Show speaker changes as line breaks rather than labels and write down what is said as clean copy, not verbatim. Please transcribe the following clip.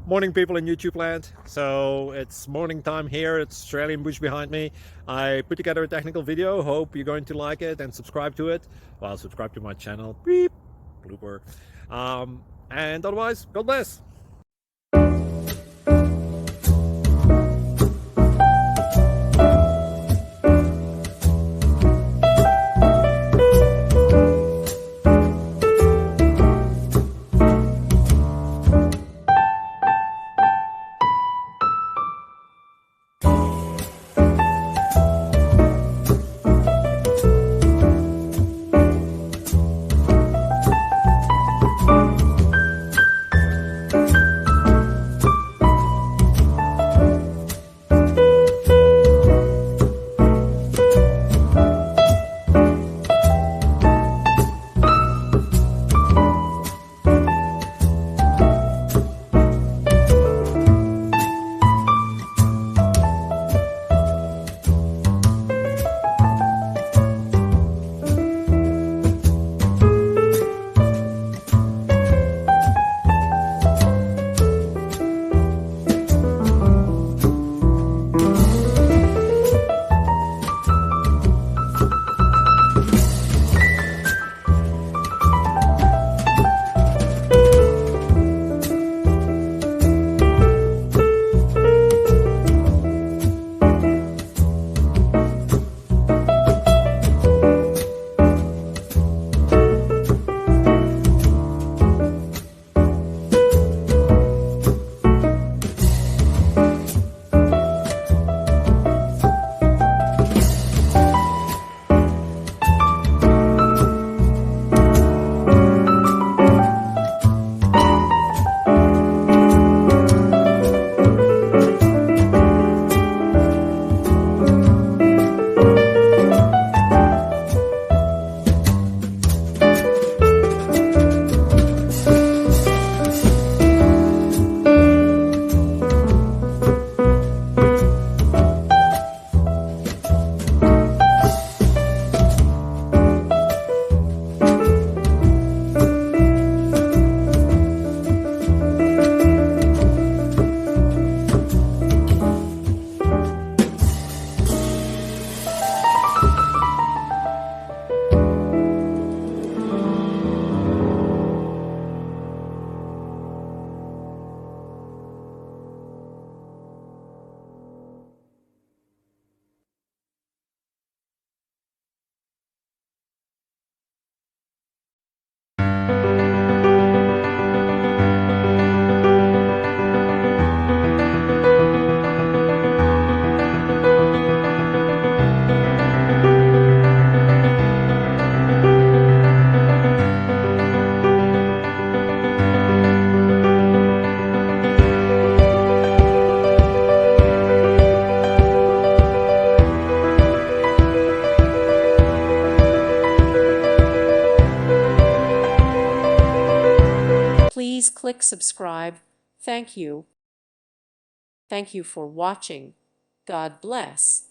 Morning, people in YouTube land. So it's morning time here. It's Australian bush behind me. I put together a technical video. Hope you're going to like it and subscribe to it. Well, subscribe to my channel. Beep, blooper. And otherwise, God bless.
Please click subscribe. Thank you. Thank you for watching. God bless.